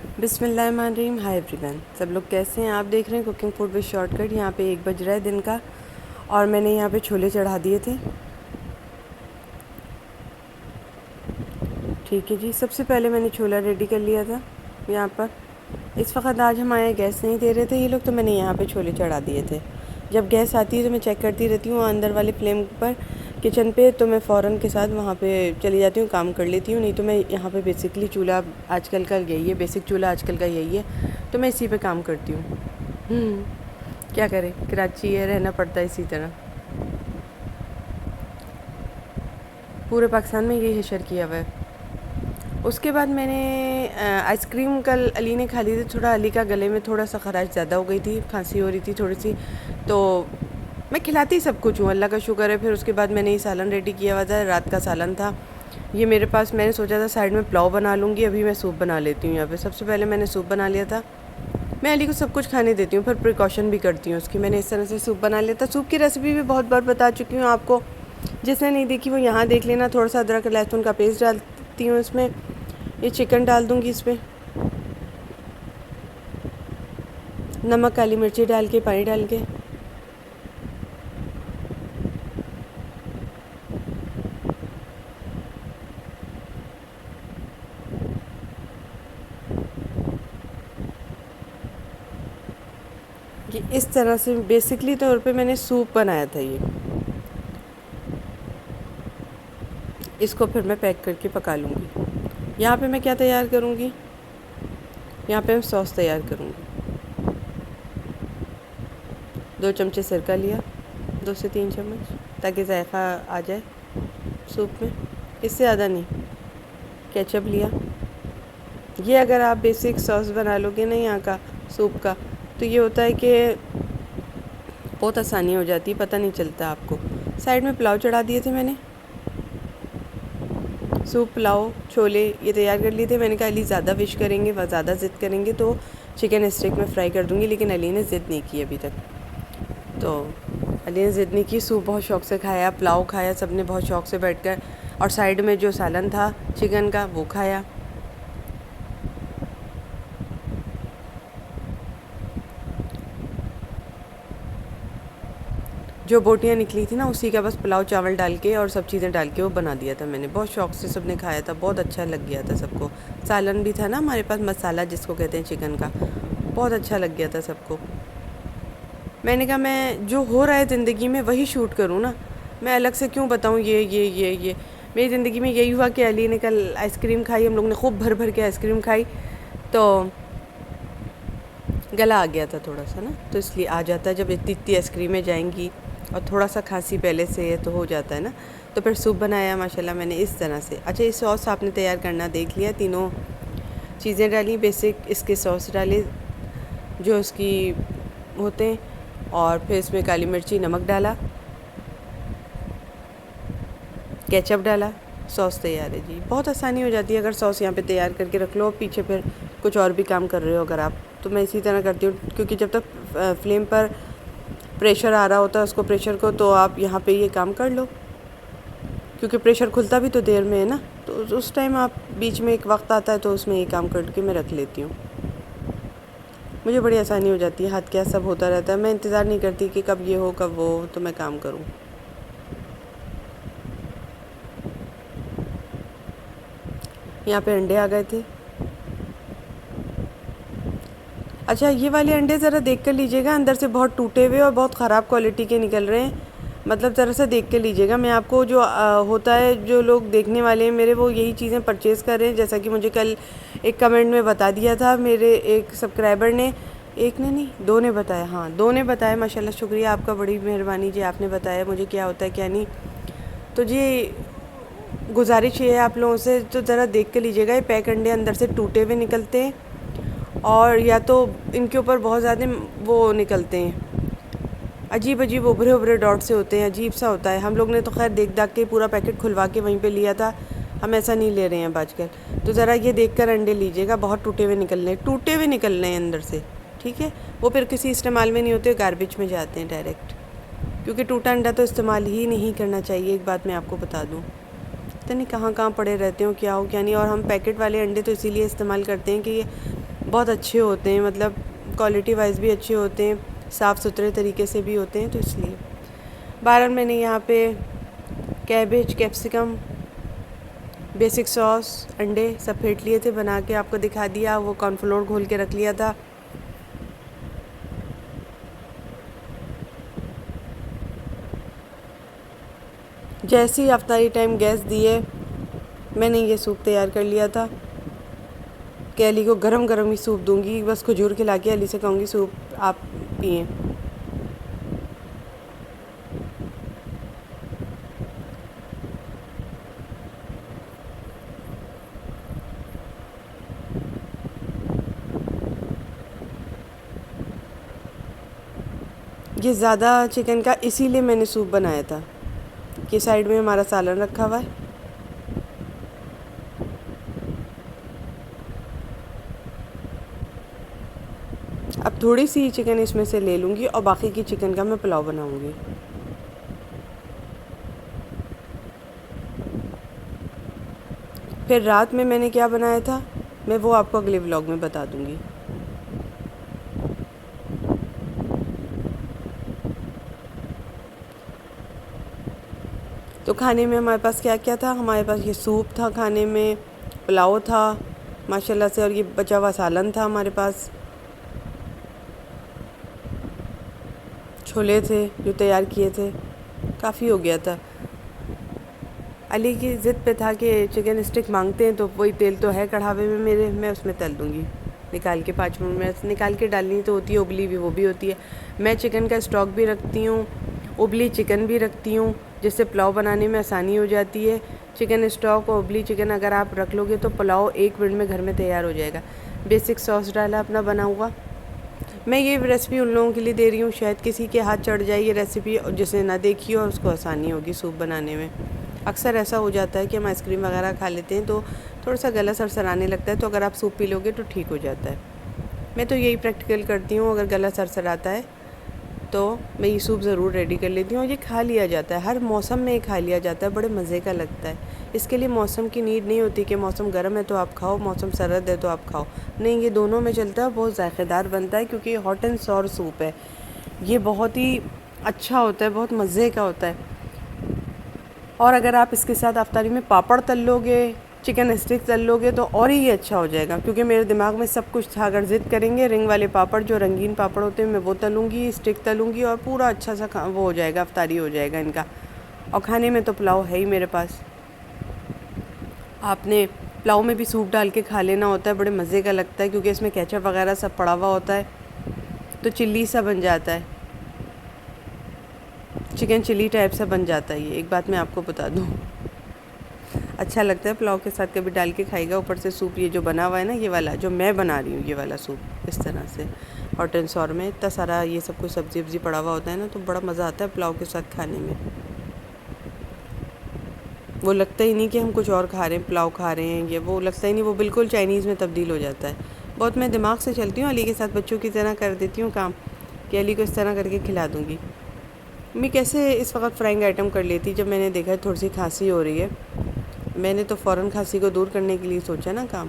بسم اللہ الرحمن الرحیم. ہائی ایوری ون، سب لوگ کیسے ہیں؟ آپ دیکھ رہے ہیں cooking food with shortcut. یہاں پہ 1 بج رہا ہے دن کا، اور میں نے یہاں پہ چھولے چڑھا دیے تھے. ٹھیک ہے جی، سب سے پہلے میں نے چھولا ریڈی کر لیا تھا یہاں پر. اس وقت آج ہمارے گیس نہیں دے رہے تھے یہ لوگ، تو میں نے یہاں پہ چھولے چڑھا دیے تھے. جب گیس آتی ہے تو میں چیک کرتی رہتی ہوں اندر والے فلیم پر کچن پہ، تو میں فوراً کے ساتھ وہاں پہ چلی جاتی ہوں، کام کر لیتی ہوں. نہیں تو میں یہاں پہ بیسکلی چولہا آج کل کا یہی ہے، بیسک چولہا آج کل کا یہی ہے، تو میں اسی پہ کام کرتی ہوں. کیا کریں، کراچی ہے، رہنا پڑتا ہے اسی طرح. پورے پاکستان میں یہی حشر کیا ہوا ہے. اس کے بعد میں نے آئس کریم کل علی نے کھا لی تھی. تھوڑا علی کا گلے میں تھوڑا سا خراش زیادہ ہو گئی تھی، کھانسی ہو رہی تھی تھوڑی سی، تو میں کھلاتی سب کچھ ہوں، اللہ کا شکر ہے. پھر اس کے بعد میں نے یہ سالن ریڈی کیا ہوا تھا، رات کا سالن تھا یہ میرے پاس. میں نے سوچا تھا سائڈ میں پلاؤ بنا لوں گی، ابھی میں سوپ بنا لیتی ہوں. یہاں پہ سب سے پہلے میں نے سوپ بنا لیا تھا. میں علی کو سب کچھ کھانے دیتی ہوں، پھر پریکاشن بھی کرتی ہوں اس کی. میں نے اس طرح سے سوپ بنا لیا تھا. سوپ کی ریسیپی بھی بہت بار بتا چکی ہوں آپ کو، جس نے نہیں دیکھی وہ یہاں دیکھ لینا. تھوڑا سا ادرک لہسن کا پیسٹ ڈالتی ہوں اس میں. یہ چکن ڈال دوں گی اس پہ، نمک کالی مرچی ڈال کے، پانی ڈال کے. یہ اس طرح سے بیسکلی طور پہ میں نے سوپ بنایا تھا یہ. اس کو پھر میں پیک کر کے پکا لوں گی. یہاں پہ میں کیا تیار کروں گی، یہاں پہ میں سوس تیار کروں گی. 2 چمچے سرکہ لیا، 2 سے 3 چمچ، تاکہ ذائقہ آ جائے سوپ میں، اس سے زیادہ نہیں. کیچپ لیا. یہ اگر آپ بیسک سوس بنا لو گے نا یہاں کا سوپ کا، تو یہ ہوتا ہے کہ بہت آسانی ہو جاتی ہے، پتہ نہیں چلتا آپ کو. سائڈ میں پلاؤ چڑھا دیے تھے میں نے. سوپ، پلاؤ، چھولے یہ تیار کر لیے تھے. میں نے کہا علی زیادہ وش کریں گے، زیادہ ضد کریں گے تو چکن اسٹک میں فرائی کر دوں گی، لیکن علی نے ضد نہیں کی ابھی تک. تو علی نے ضد نہیں کی، سوپ بہت شوق سے کھایا، پلاؤ کھایا، سب نے بہت شوق سے بیٹھ کر. اور سائڈ میں جو سالن تھا چکن کا وہ کھایا. جو بوٹیاں نکلی تھی نا اسی کا بس پلاؤ چاول ڈال کے اور سب چیزیں ڈال کے وہ بنا دیا تھا میں نے. بہت شوق سے سب نے کھایا تھا، بہت اچھا لگ گیا تھا سب کو. سالن بھی تھا نا ہمارے پاس، مسالہ جس کو کہتے ہیں چکن کا، بہت اچھا لگ گیا تھا سب کو. میں نے کہا میں جو ہو رہا ہے زندگی میں وہی شوٹ کروں نا، میں الگ سے کیوں بتاؤں یہ. میری زندگی میں یہی ہوا کہ علی نے کل آئس کریم کھائی، ہم لوگ نے خوب بھر بھر کے آئس کریم کھائی، تو گلا آ گیا تھا تھوڑا سا نا. تو اس لیے آ جاتا ہے جب اتنی آئس کریمیں جائیں گی اور تھوڑا سا کھانسی پہلے سے ہے تو ہو جاتا ہے نا. تو پھر سوپ بنایا ماشاءاللہ میں نے اس طرح سے. اچھا یہ سوس آپ نے تیار کرنا دیکھ لیا، تینوں چیزیں ڈالی، بیسک اس کے سوس ڈالے جو اس کی ہوتے ہیں، اور پھر اس میں کالی مرچی، نمک ڈالا، کیچپ ڈالا، سوس تیار ہے جی. بہت آسانی ہو جاتی ہے اگر سوس یہاں پہ تیار کر کے رکھ لو، پیچھے پھر کچھ اور بھی کام کر رہے ہو اگر آپ. تو میں اسی طرح کرتی ہوں، کیونکہ جب تک فلیم پر پریشر آ رہا ہوتا ہے اس کو، پریشر کو، تو آپ یہاں پہ یہ کام کر لو، کیونکہ پریشر کھلتا بھی تو دیر میں ہے نا. تو اس ٹائم آپ بیچ میں ایک وقت آتا ہے تو اس میں یہ کام کر کے میں رکھ لیتی ہوں. مجھے بڑی آسانی ہو جاتی ہے، ہاتھ کیا سب ہوتا رہتا ہے، میں انتظار نہیں کرتی کہ کب یہ ہو کب وہ ہو تو میں کام کروں. یہاں پہ انڈے آ گئے تھے. اچھا یہ والے انڈے ذرا دیکھ کر لیجیے گا، اندر سے بہت ٹوٹے ہوئے اور بہت خراب کوالٹی کے نکل رہے ہیں. مطلب ذرا سا دیکھ کے لیجیے گا. میں آپ کو جو ہوتا ہے، جو لوگ دیکھنے والے ہیں میرے وہ یہی چیزیں پرچیز کر رہے ہیں، جیسا کہ مجھے کل ایک کمنٹ میں بتا دیا تھا میرے ایک سبسکرائبر نے، ایک نے نہیں 2 نے بتایا، ہاں 2 نے بتایا. ماشاءاللہ شکریہ آپ کا، بڑی مہربانی جی، آپ نے بتایا مجھے کیا ہوتا ہے کیا نہیں. تو جی گزارش یہ ہے آپ لوگوں سے، تو ذرا دیکھ کے لیجیے گا. یہ پیک انڈے اندر سے ٹوٹے ہوئے نکلتے ہیں، اور یا تو ان کے اوپر بہت زیادہ وہ نکلتے ہیں، عجیب عجیب ابھرے ابھرے ڈاٹ سے ہوتے ہیں، عجیب سا ہوتا ہے. ہم لوگ نے تو خیر دیکھ داکھ کے پورا پیکٹ کھلوا کے وہیں پہ لیا تھا، ہم ایسا نہیں لے رہے ہیں باج کر. تو ذرا یہ دیکھ کر انڈے لیجیے گا، بہت ٹوٹے ہوئے نکل رہے ہیں اندر سے، ٹھیک ہے. وہ پھر کسی استعمال میں نہیں ہوتے، گاربیج میں جاتے ہیں ڈائریکٹ، کیونکہ ٹوٹا انڈا تو استعمال ہی نہیں کرنا چاہیے. ایک بات میں آپ کو بتا دوں، پتہ نہیں کہاں کہاں پڑے رہتے ہوں، کیا ہو کیا نہیں. اور ہم پیکٹ والے انڈے تو اسی لیے استعمال کرتے ہیں کہ یہ بہت اچھے ہوتے ہیں، مطلب کوالٹی وائز بھی اچھے ہوتے ہیں، صاف ستھرے طریقے سے بھی ہوتے ہیں، تو اس لیے بہرحال میں نے یہاں پہ کیبج، کیپسیکم، بیسک سوس، انڈے سب پھینٹ لیے تھے، بنا کے آپ کو دکھا دیا، وہ کارن فلور گھول کے رکھ لیا تھا۔ جیسے ہی افطاری ٹائم گیس دیے میں نے یہ سوپ تیار کر لیا تھا کہ علی کو گرم گرم ہی سوپ دوں گی، بس کھجور کھلا کے علی سے کہوں گی سوپ آپ پئیں۔ یہ زیادہ چکن کا اسی لیے میں نے سوپ بنایا تھا کہ سائیڈ میں ہمارا سالن رکھا ہوا ہے۔ اب تھوڑی سی چکن اس میں سے لے لوں گی اور باقی کی چکن کا میں پلاؤ بناؤں گی۔ پھر رات میں نے کیا بنایا تھا میں وہ آپ کو اگلے ولاگ میں بتا دوں گی۔ تو کھانے میں ہمارے پاس کیا کیا تھا، ہمارے پاس یہ سوپ تھا، کھانے میں پلاؤ تھا ماشاءاللہ سے، اور یہ بچا ہوا سالن تھا ہمارے پاس، چھولے تھے جو تیار کیے تھے، کافی ہو گیا تھا۔ علی کی ضد پہ تھا کہ چکن اسٹک مانگتے ہیں، تو وہی تیل تو ہے کڑھاوے میں میرے، میں اس میں تل دوں گی نکال کے 5 منٹ میں نکال کے، ڈالنی تو ہوتی ہے ابلی بھی، وہ بھی ہوتی ہے۔ میں چکن کا اسٹاک بھی رکھتی ہوں، ابلی چکن بھی رکھتی ہوں، جس سے پلاؤ بنانے میں آسانی ہو جاتی ہے۔ چکن اسٹاک اور ابلی چکن اگر آپ رکھ لو گے تو پلاؤ 1 منٹ میں گھر میں تیار ہو جائے گا۔ بیسک سوس ڈالا اپنا بنا ہوا۔ میں یہ ریسیپی ان لوگوں کے لیے دے رہی ہوں، شاید کسی کے ہاتھ چڑھ جائے یہ ریسیپی، جس نے نہ دیکھی ہو اور اس کو آسانی ہوگی سوپ بنانے میں۔ اکثر ایسا ہو جاتا ہے کہ ہم آئس کریم وغیرہ کھا لیتے ہیں تو تھوڑا سا گلا سرسرانے لگتا ہے، تو اگر آپ سوپ پی لو گے تو ٹھیک ہو جاتا ہے۔ میں تو یہی پریکٹیکل کرتی ہوں، اگر گلا سرسراتا ہے تو میں یہ سوپ ضرور ریڈی کر لیتی ہوں، اور یہ کھا لیا جاتا ہے، ہر موسم میں یہ کھا لیا جاتا ہے، بڑے مزے کا لگتا ہے۔ اس کے لیے موسم کی نیڈ نہیں ہوتی کہ موسم گرم ہے تو آپ کھاؤ، موسم سرد ہے تو آپ کھاؤ، نہیں، یہ دونوں میں چلتا ہے، بہت ذائقہ دار بنتا ہے، کیونکہ یہ ہاٹ اینڈ سور سوپ ہے، یہ بہت ہی اچھا ہوتا ہے، بہت مزے کا ہوتا ہے۔ اور اگر آپ اس کے ساتھ افطاری میں پاپڑ تل لو گے، چکن اسٹک تل لو گے تو اور ہی یہ اچھا ہو جائے گا، کیونکہ میرے دماغ میں سب کچھ تھا، اگر ضد کریں گے رنگ والے پاپڑ جو رنگین پاپڑ ہوتے ہیں میں وہ تلوں گی، اسٹک تلوں گی، اور پورا اچھا سا وہ ہو جائے گا، افطاری ہو جائے گا ان کا۔ اور کھانے میں تو پلاؤ ہے ہی میرے پاس، آپ نے پلاؤ میں بھی سوپ ڈال کے کھا لینا ہوتا ہے، بڑے مزے کا لگتا ہے، کیونکہ اس میں کیچپ وغیرہ سب پڑا ہوا ہوتا ہے، تو چلی سا بن جاتا ہے، چکن چلی ٹائپ سا بن جاتا ہے یہ، ایک بات میں آپ کو بتا دوں، اچھا لگتا ہے پلاؤ کے ساتھ، کبھی ڈال کے کھائے گا، اوپر سے سوپ یہ جو بنا ہوا ہے نا، یہ والا جو میں بنا رہی ہوں، یہ والا سوپ اس طرح سے ہاٹ اینڈ سور میں اتنا سارا یہ سب کچھ سبزی وبزی پڑا ہوا ہوتا ہے نا، تو بڑا مزہ آتا ہے پلاؤ کے ساتھ کھانے میں، وہ لگتا ہی نہیں کہ ہم کچھ اور کھا رہے ہیں، پلاؤ کھا رہے ہیں، یہ وہ لگتا ہی نہیں، وہ بالکل چائنیز میں تبدیل ہو جاتا ہے۔ بہت میں دماغ سے چلتی ہوں، علی کے ساتھ بچوں کی طرح کر دیتی ہوں کام، کہ علی کو اس طرح کر کے کھلا دوں گی۔ میں کیسے اس وقت فرائنگ آئٹم کر لیتی، جب میں نے دیکھا تھوڑی سی کھانسی ہو رہی ہے، میں نے تو فوراً کھانسی کو دور کرنے کے لیے سوچا نا کام،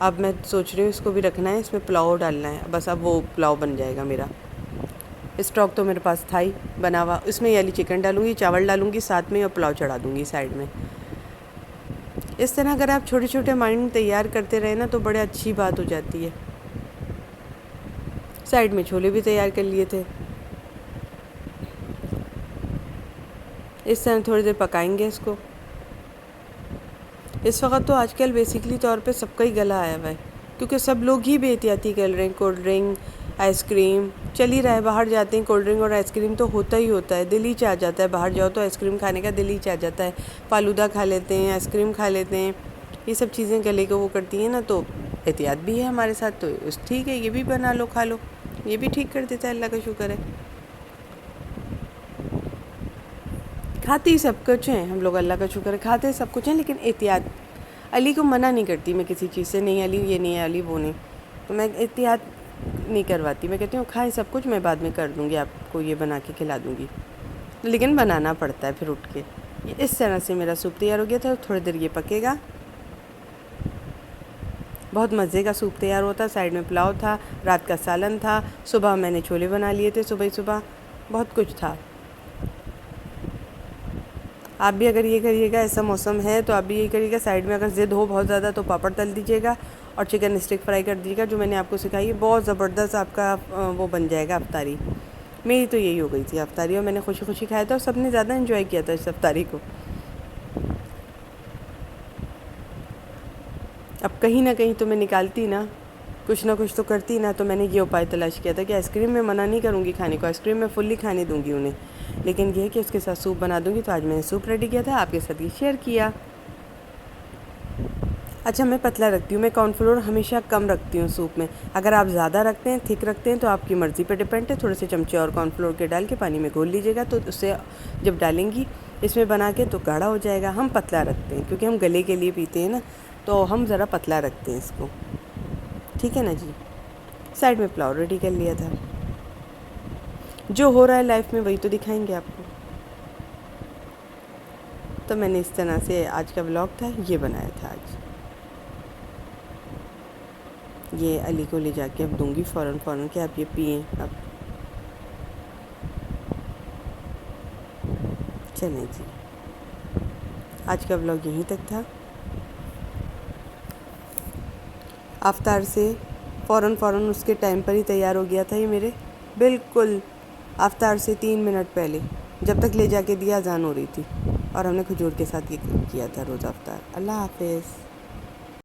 اب میں سوچ رہی ہوں اس کو بھی رکھنا ہے، اس میں پلاؤ ڈالنا ہے، بس اب وہ پلاؤ بن جائے گا میرا۔ اسٹاک تو میرے پاس تھا ہی بنا ہوا، اس میں یہ والی چکن ڈالوں گی، چاول ڈالوں گی ساتھ میں، اور پلاؤ چڑھا دوں گی سائڈ میں۔ اس طرح اگر آپ چھوٹے چھوٹے مائنڈ تیار کرتے رہے نا تو بڑے اچھی بات ہو جاتی ہے۔ سائڈ میں چھولے بھی تیار کر لیے تھے، اس طرح تھوڑی دیر پکائیں گے اس کو۔ اس وقت تو آج کل بیسکلی طور پہ سب کا ہی گلا آیا ہوا ہے، کیونکہ سب لوگ ہی بے احتیاطی کر رہے ہیں، کولڈ ڈرنک، آئس کریم چل ہی رہا ہے، باہر جاتے ہیں کولڈ ڈرنک اور آئس کریم تو ہوتا ہی ہوتا ہے، دل ہی چاہ جاتا ہے، باہر جاؤ تو آئس کریم کھانے کا دل ہی چاہ جاتا ہے، فالودہ کھا لیتے ہیں، آئس کریم کھا لیتے ہیں، یہ سب چیزیں گلے کو وہ کرتی ہیں نا، تو احتیاط بھی ہے ہمارے ساتھ، تو ٹھیک ہے، یہ بھی بنا لو کھا لو، یہ بھی ٹھیک کر دیتا ہے، اللہ کا شکر ہے۔ کھاتے ہی سب کچھ ہیں ہم لوگ، اللہ کا شکر ہے، کھاتے سب کچھ ہیں، لیکن احتیاط علی کو منع نہیں کرتی میں کسی چیز سے، نہیں علی یہ نہیں ہے، علی وہ نہیں، تو میں احتیاط نہیں کرواتی، میں کہتی ہوں کھائیں سب کچھ، میں بعد میں کر دوں گی، آپ کو یہ بنا کے کھلا دوں گی، لیکن بنانا پڑتا ہے پھر اٹھ کے۔ اس طرح سے میرا سوپ تیار ہو گیا تھا، تھوڑی دیر یہ پکے گا، بہت مزے کا سوپ تیار ہوتا، سائیڈ میں پلاؤ تھا، رات کا سالن تھا، صبح میں نے چھولے بنا لیے تھے صبح ہی صبح، بہت کچھ تھا۔ آپ بھی اگر یہ کریے گا، ایسا موسم ہے تو آپ بھی یہی کریے گا، سائیڈ میں اگر ضد ہو بہت زیادہ تو پاپڑ تل دیجیے گا اور چکن اسٹک فرائی کر دیجیے گا، جو میں نے آپ کو سکھائی ہے، بہت زبردست آپ کا وہ بن جائے گا افطاری۔ میری تو یہی ہو گئی تھی افطاری، اور میں نے خوشی خوشی کھایا تھا، اور سب نے زیادہ انجوائے کیا تھا اس افطاری کو۔ اب کہیں نہ کہیں تو میں نکالتی نا، کچھ نہ کچھ تو کرتی نا، تو میں نے یہ اپائے تلاش کیا تھا کہ آئس کریم میں منع نہیں کروں گی کھانے کو، آئس کریم میں فلی کھانے دوں گی انہیں، لیکن یہ کہ اس کے ساتھ سوپ بنا دوں گی، تو آج میں نے سوپ ریڈی کیا تھا، آپ کے ساتھ یہ شیئر کیا۔ اچھا میں پتلا رکھتی ہوں، میں کارن فلور ہمیشہ کم رکھتی ہوں سوپ میں، اگر آپ زیادہ رکھتے ہیں تھک رکھتے ہیں تو آپ کی مرضی پہ ڈیپینڈ ہے، تھوڑے سے چمچے اور کارن فلور کے ڈال کے پانی میں گھول لیجیے گا، تو اس سے جب ڈالیں گی اس میں بنا کے تو گاڑھا ہو جائے گا۔ ہم پتلا رکھتے ہیں کیونکہ ہم گلے کے لیے پیتے ہیں نا، تو ہم ذرا پتلا رکھتے ہیں اس کو، ٹھیک ہے نا جی۔ سائیڈ میں پلاؤ ریڈی کر لیا تھا، جو ہو رہا ہے لائف میں وہی تو دکھائیں گے آپ کو، تو میں نے اس طرح سے آج کا ولاگ تھا یہ بنایا تھا آج۔ یہ علی کو لے جا کے اب دوں گی فوراً کہ آپ یہ پئیں اب، چلیں جی، آج کا ولاگ یہیں تک تھا۔ افطار سے فوراً اس کے ٹائم پر ہی تیار ہو گیا تھا یہ میرے، بالکل افطار سے 3 منٹ پہلے، جب تک لے جا کے دیا اذان ہو رہی تھی، اور ہم نے کھجور کے ساتھ یہ کیا تھا روزہ افطار۔ اللہ حافظ۔